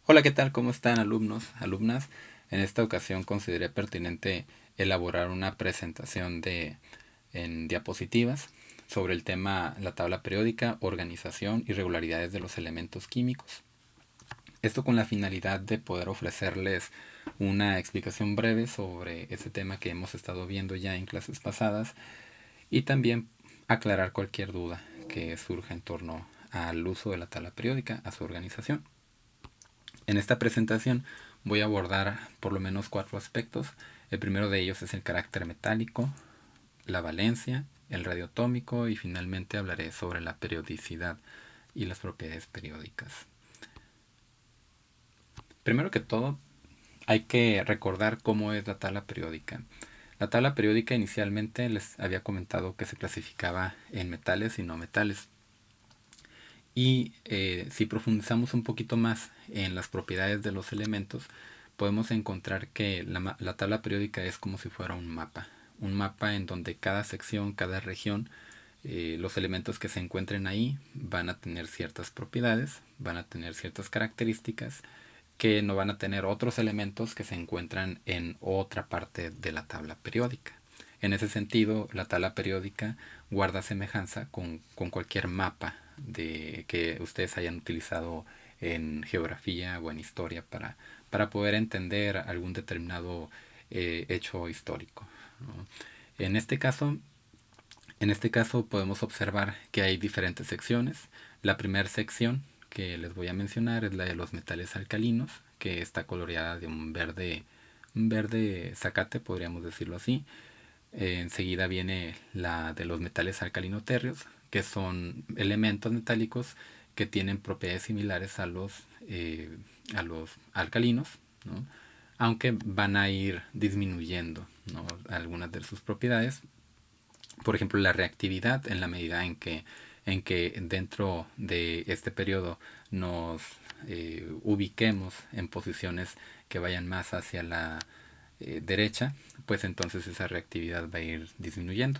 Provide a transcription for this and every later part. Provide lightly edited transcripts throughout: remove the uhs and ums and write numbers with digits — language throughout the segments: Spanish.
Hola, ¿qué tal? ¿Cómo están alumnos, alumnas? En esta ocasión consideré pertinente elaborar una presentación en diapositivas sobre el tema la tabla periódica, organización y regularidades de los elementos químicos. Esto con la finalidad de poder ofrecerles una explicación breve sobre ese tema que hemos estado viendo ya en clases pasadas y también aclarar cualquier duda que surja en torno al uso de la tabla periódica, a su organización. En esta presentación voy a abordar por lo menos cuatro aspectos. El primero de ellos es el carácter metálico, la valencia, el radioatómico y finalmente hablaré sobre la periodicidad y las propiedades periódicas. Primero que todo, hay que recordar cómo es la tabla periódica. La tabla periódica inicialmente les había comentado que se clasificaba en metales y no metales. Y si profundizamos un poquito más en las propiedades de los elementos, podemos encontrar que la tabla periódica es como si fuera un mapa en donde cada sección, cada región, los elementos que se encuentren ahí van a tener ciertas propiedades, van a tener ciertas características que no van a tener otros elementos que se encuentran en otra parte de la tabla periódica. En ese sentido, la tabla periódica guarda semejanza con cualquier mapa que ustedes hayan utilizado en geografía o en historia para poder entender algún determinado hecho histórico, ¿no? En este caso, en este caso podemos observar que hay diferentes secciones. La primera sección que les voy a mencionar es la de los metales alcalinos, que está coloreada de un verde zacate, podríamos decirlo así. Enseguida viene la de los metales alcalino-térreos, que son elementos metálicos que tienen propiedades similares a los alcalinos, ¿no? Aunque van a ir disminuyendo, ¿no?, algunas de sus propiedades. Por ejemplo, la reactividad, en la medida en que dentro de este periodo nos ubiquemos en posiciones que vayan más hacia la derecha, pues entonces esa reactividad va a ir disminuyendo.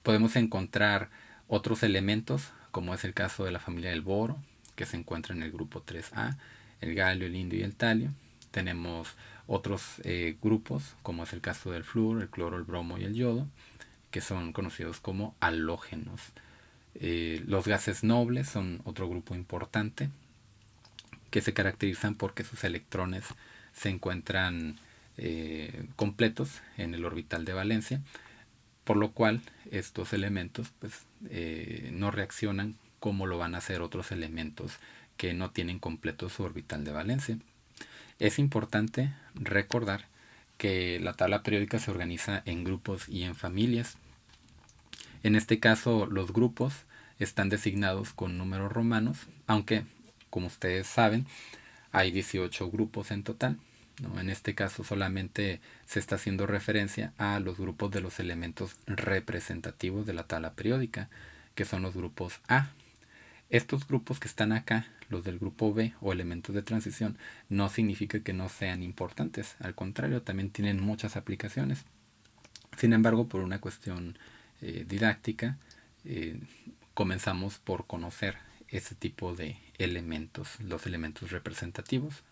Podemos encontrar otros elementos, como es el caso de la familia del boro, que se encuentra en el grupo 3A, el galio, el indio y el talio. Tenemos otros grupos, como es el caso del flúor, el cloro, el bromo y el yodo, que son conocidos como halógenos. Los gases nobles son otro grupo importante, que se caracterizan porque sus electrones se encuentran completos en el orbital de valencia, por lo cual estos elementos pues, no reaccionan como lo van a hacer otros elementos que no tienen completo su orbital de valencia. Es importante recordar que la tabla periódica se organiza en grupos y en familias. En este caso, los grupos están designados con números romanos, aunque, como ustedes saben, hay 18 grupos en total, ¿no? En este caso solamente se está haciendo referencia a los grupos de los elementos representativos de la tabla periódica, que son los grupos A. Estos grupos que están acá, los del grupo B o elementos de transición, no significa que no sean importantes, al contrario, también tienen muchas aplicaciones. Sin embargo, por una cuestión didáctica, eh, comenzamos por conocer ese tipo de elementos, los elementos representativos,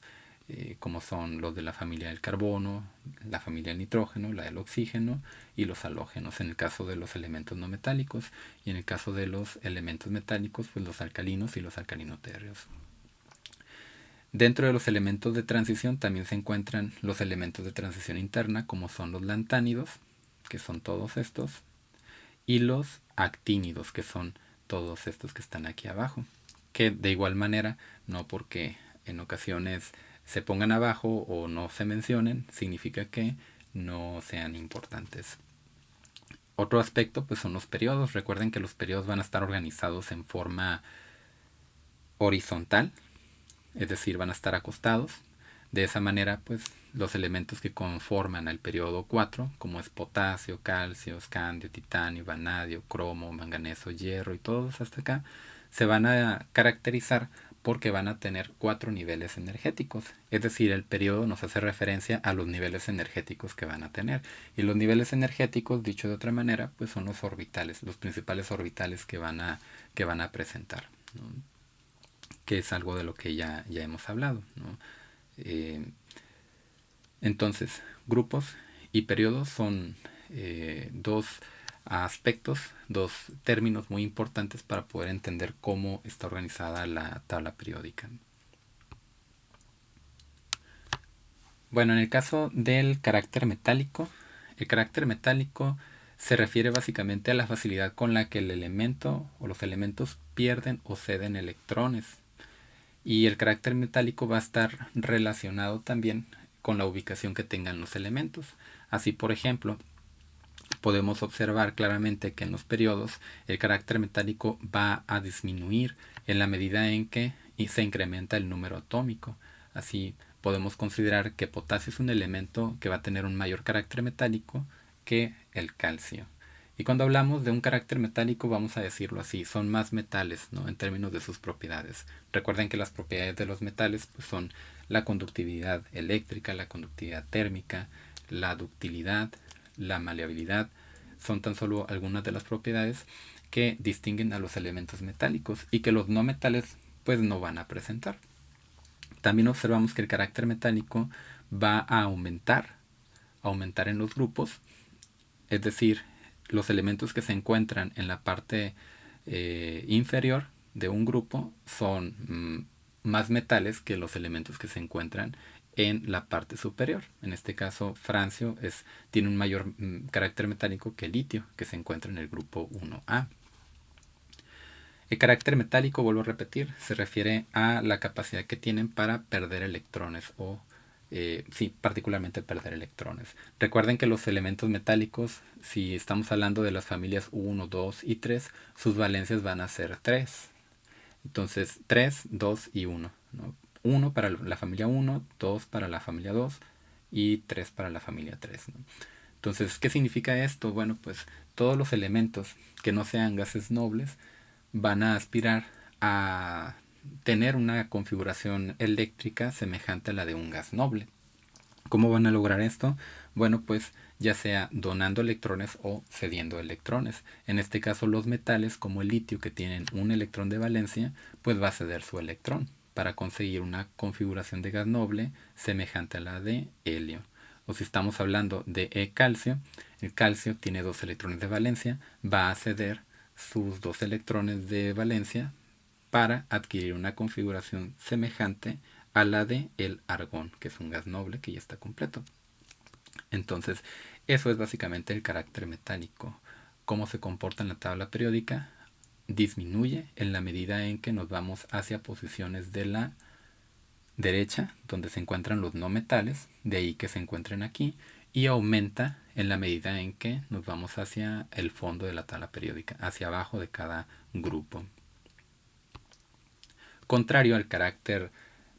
como son los de la familia del carbono, la familia del nitrógeno, la del oxígeno y los halógenos, en el caso de los elementos no metálicos, y en el caso de los elementos metálicos, pues los alcalinos y los alcalinotérreos. Dentro de los elementos de transición también se encuentran los elementos de transición interna, como son los lantánidos, que son todos estos, y los actínidos, que son todos estos que están aquí abajo. Que de igual manera, no porque en ocasiones se pongan abajo o no se mencionen, significa que no sean importantes. Otro aspecto pues son los periodos. Recuerden que los periodos van a estar organizados en forma horizontal, es decir, van a estar acostados. De esa manera, pues los elementos que conforman el periodo 4, como es potasio, calcio, escandio, titanio, vanadio, cromo, manganeso, hierro y todos hasta acá, se van a caracterizar porque van a tener 4 niveles energéticos. Es decir, el periodo nos hace referencia a los niveles energéticos que van a tener. Y los niveles energéticos, dicho de otra manera, pues son los orbitales, los principales orbitales que van a presentar, ¿no? que es algo de lo que ya hemos hablado, ¿no? Eh, entonces, grupos y periodos son dos aspectos, dos términos muy importantes para poder entender cómo está organizada la tabla periódica. Bueno, en el caso del carácter metálico, el carácter metálico se refiere básicamente a la facilidad con la que el elemento o los elementos pierden o ceden electrones. Y el carácter metálico va a estar relacionado también con la ubicación que tengan los elementos. Así, por ejemplo, podemos observar claramente que en los periodos el carácter metálico va a disminuir en la medida en que se incrementa el número atómico. Así podemos considerar que potasio es un elemento que va a tener un mayor carácter metálico que el calcio. Y cuando hablamos de un carácter metálico, vamos a decirlo así, son más metales, ¿no? En términos de sus propiedades. Recuerden que las propiedades de los metales pues, son la conductividad eléctrica, la conductividad térmica, la ductilidad, la maleabilidad. Son tan solo algunas de las propiedades que distinguen a los elementos metálicos y que los no metales pues no van a presentar. También observamos que el carácter metálico va a aumentar en los grupos, es decir, los elementos que se encuentran en la parte inferior de un grupo son más metales que los elementos que se encuentran en la parte superior. En este caso, francio tiene un mayor carácter metálico que el litio, que se encuentra en el grupo 1A. El carácter metálico, vuelvo a repetir, se refiere a la capacidad que tienen para perder electrones o particularmente perder electrones. Recuerden que los elementos metálicos, si estamos hablando de las familias 1, 2 y 3, sus valencias van a ser 3. Entonces 3, 2 y 1, ¿no? 1 para la familia 1, 2 para la familia 2 y 3 para la familia 3, ¿no? Entonces, ¿qué significa esto? Bueno, pues todos los elementos que no sean gases nobles van a aspirar a tener una configuración eléctrica semejante a la de un gas noble. ¿Cómo van a lograr esto? Bueno, pues ya sea donando electrones o cediendo electrones. En este caso los metales como el litio que tienen un electrón de valencia, pues va a ceder su electrón para conseguir una configuración de gas noble semejante a la de helio. O si estamos hablando de calcio, el calcio tiene 2 electrones de valencia, va a ceder sus 2 electrones de valencia para adquirir una configuración semejante a la de el argón, que es un gas noble que ya está completo. Entonces, eso es básicamente el carácter metálico. Cómo se comporta en la tabla periódica disminuye en la medida en que nos vamos hacia posiciones de la derecha, donde se encuentran los no metales, de ahí que se encuentren aquí, y aumenta en la medida en que nos vamos hacia el fondo de la tabla periódica, hacia abajo de cada grupo. Contrario al carácter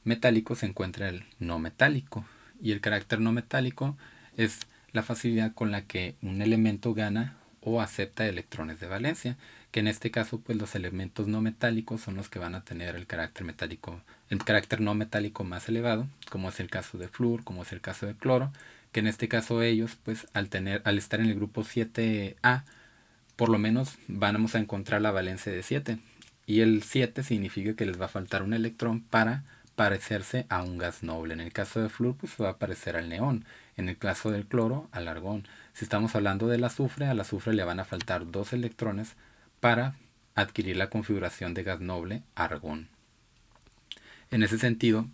metálico se encuentra el no metálico, y el carácter no metálico es la facilidad con la que un elemento gana o acepta electrones de valencia, que en este caso pues los elementos no metálicos son los que van a tener el carácter metálico, el carácter no metálico más elevado, como es el caso de flúor, como es el caso de cloro, que en este caso ellos pues al estar en el grupo 7A por lo menos vamos a encontrar la valencia de 7. Y el 7 significa que les va a faltar un electrón para parecerse a un gas noble. En el caso de flúor, pues va a parecer al neón. En el caso del cloro, al argón. Si estamos hablando del azufre, al azufre le van a faltar 2 electrones para adquirir la configuración de gas noble argón. En ese sentido,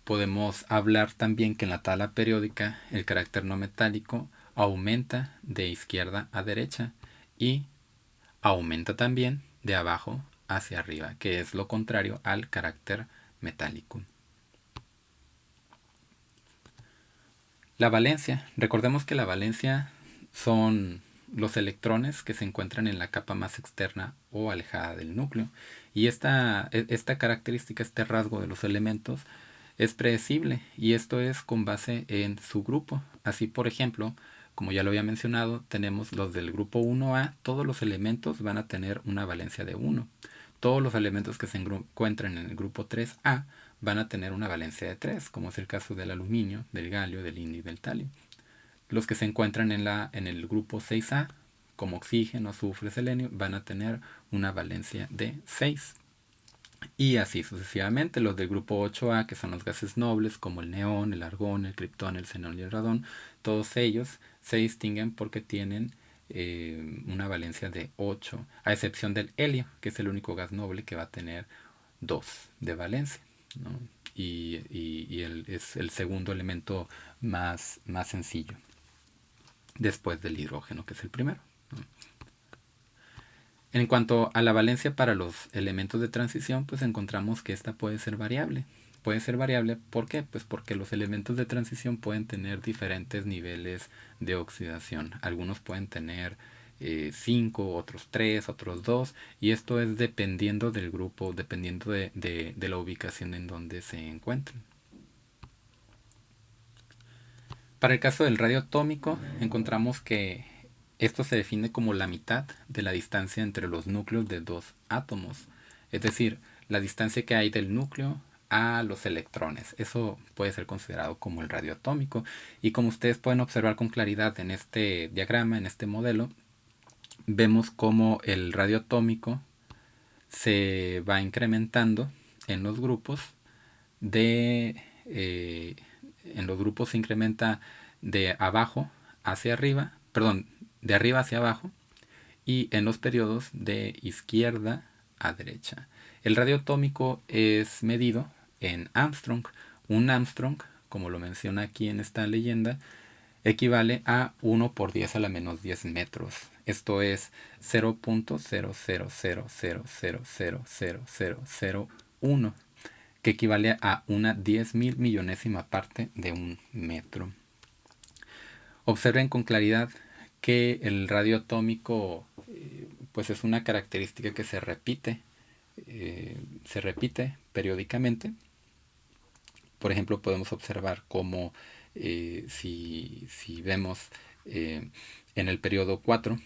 podemos hablar también que en la tabla periódica el carácter no metálico aumenta de izquierda a derecha y aumenta también de abajo hacia arriba, que es lo contrario al carácter metálico. La valencia. Recordemos que la valencia son los electrones que se encuentran en la capa más externa o alejada del núcleo. Y esta característica, este rasgo de los elementos, es predecible y esto es con base en su grupo. Así, por ejemplo, como ya lo había mencionado, tenemos los del grupo 1A, todos los elementos van a tener una valencia de 1. Todos los elementos que se encuentran en el grupo 3A van a tener una valencia de 3, como es el caso del aluminio, del galio, del indio y del talio. Los que se encuentran en el grupo 6A, como oxígeno, azufre, selenio, van a tener una valencia de 6. Y así sucesivamente, los del grupo 8A, que son los gases nobles, como el neón, el argón, el criptón, el xenón y el radón, todos ellos se distinguen porque tienen una valencia de 8, a excepción del helio, que es el único gas noble que va a tener 2 de valencia, ¿no? Es el segundo elemento más sencillo, después del hidrógeno, que es el primero, ¿no? En cuanto a la valencia para los elementos de transición, pues encontramos que esta puede ser variable. Puede ser variable, ¿por qué? Pues porque los elementos de transición pueden tener diferentes niveles de oxidación. Algunos pueden tener 5, otros 3, otros 2, y esto es dependiendo del grupo, dependiendo de la ubicación en donde se encuentren. Para el caso del radio atómico, encontramos que esto se define como la mitad de la distancia entre los núcleos de dos átomos, es decir, la distancia que hay del núcleo a los electrones. Eso puede ser considerado como el radio atómico. Y como ustedes pueden observar con claridad en este diagrama, en este modelo, vemos cómo el radio atómico se va incrementando en los grupos de en los grupos se incrementa de abajo hacia arriba, perdón, de arriba hacia abajo, y en los periodos de izquierda a derecha. El radio atómico es medido en Armstrong. Un Armstrong, como lo menciona aquí en esta leyenda, equivale a 1 por 10 a la menos 10 metros. Esto es 0.00000000001, que equivale a una 10.000 millonésima parte de un metro. Observen con claridad que el radio atómico pues es una característica que se repite periódicamente. Por ejemplo, podemos observar cómo si vemos en el periodo 4,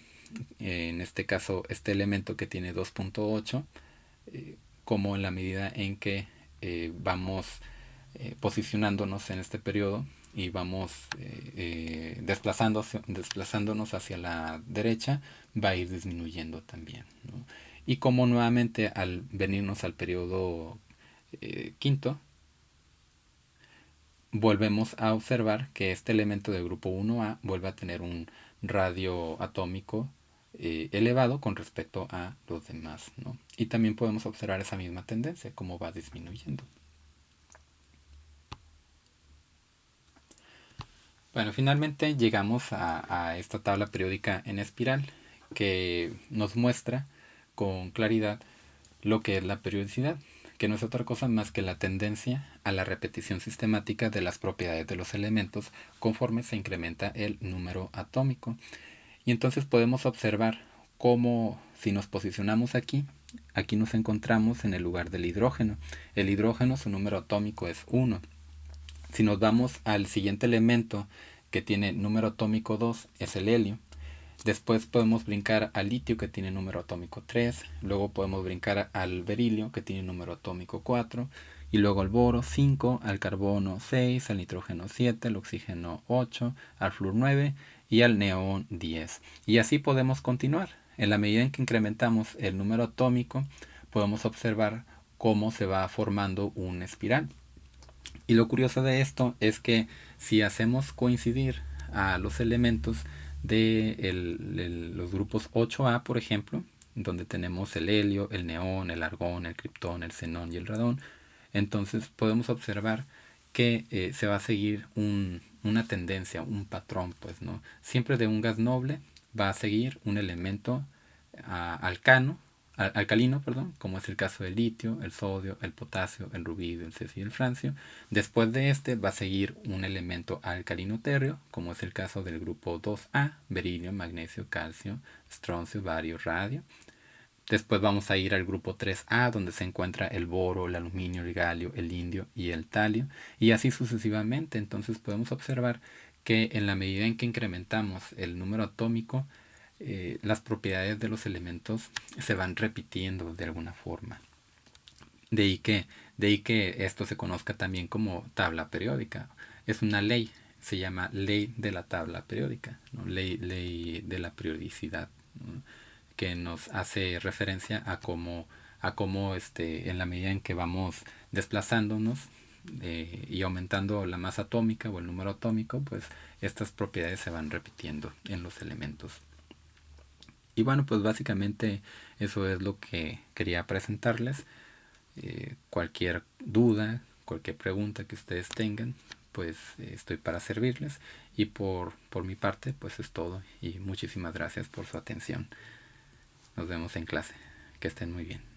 en este caso este elemento que tiene 2.8, como en la medida en que vamos posicionándonos en este periodo y vamos desplazándonos hacia la derecha, va a ir disminuyendo también, ¿no? Y como nuevamente al venirnos al periodo quinto, volvemos a observar que este elemento del grupo 1A vuelve a tener un radio atómico elevado con respecto a los demás, ¿no? Y también podemos observar esa misma tendencia, cómo va disminuyendo. Bueno, finalmente llegamos a esta tabla periódica en espiral que nos muestra con claridad lo que es la periodicidad, que no es otra cosa más que la tendencia a la repetición sistemática de las propiedades de los elementos conforme se incrementa el número atómico. Y entonces podemos observar cómo si nos posicionamos aquí, aquí nos encontramos en el lugar del hidrógeno. El hidrógeno, su número atómico es 1. Si nos vamos al siguiente elemento que tiene número atómico 2, es el helio. Después podemos brincar al litio, que tiene número atómico 3. Luego podemos brincar al berilio, que tiene número atómico 4. Y luego al boro 5, al carbono 6, al nitrógeno 7, al oxígeno 8, al flúor 9 y al neón 10. Y así podemos continuar. En la medida en que incrementamos el número atómico, podemos observar cómo se va formando una espiral. Y lo curioso de esto es que si hacemos coincidir a los elementos de los grupos 8A, por ejemplo, donde tenemos el helio, el neón, el argón, el criptón, el xenón y el radón, entonces podemos observar que se va a seguir una tendencia, un patrón, pues, ¿no? Siempre de un gas noble va a seguir un elemento alcalino, perdón, como es el caso del litio, el sodio, el potasio, el rubidio, el cesio y el francio. Después de este va a seguir un elemento alcalino térreo, como es el caso del grupo 2A, berilio, magnesio, calcio, estroncio, bario, radio. Después vamos a ir al grupo 3A, donde se encuentra el boro, el aluminio, el galio, el indio y el talio, y así sucesivamente. Entonces podemos observar que en la medida en que incrementamos el número atómico, las propiedades de los elementos se van repitiendo de alguna forma. De ahí que esto se conozca también como tabla periódica. Es una ley, se llama ley de la tabla periódica, ¿no? ley de la periodicidad, ¿no? Que nos hace referencia a cómo a cómo en la medida en que vamos desplazándonos y aumentando la masa atómica o el número atómico, pues estas propiedades se van repitiendo en los elementos. Y bueno, pues básicamente eso es lo que quería presentarles. Cualquier duda, cualquier pregunta que ustedes tengan, pues estoy para servirles. Y por mi parte, pues es todo. Y muchísimas gracias por su atención. Nos vemos en clase. Que estén muy bien.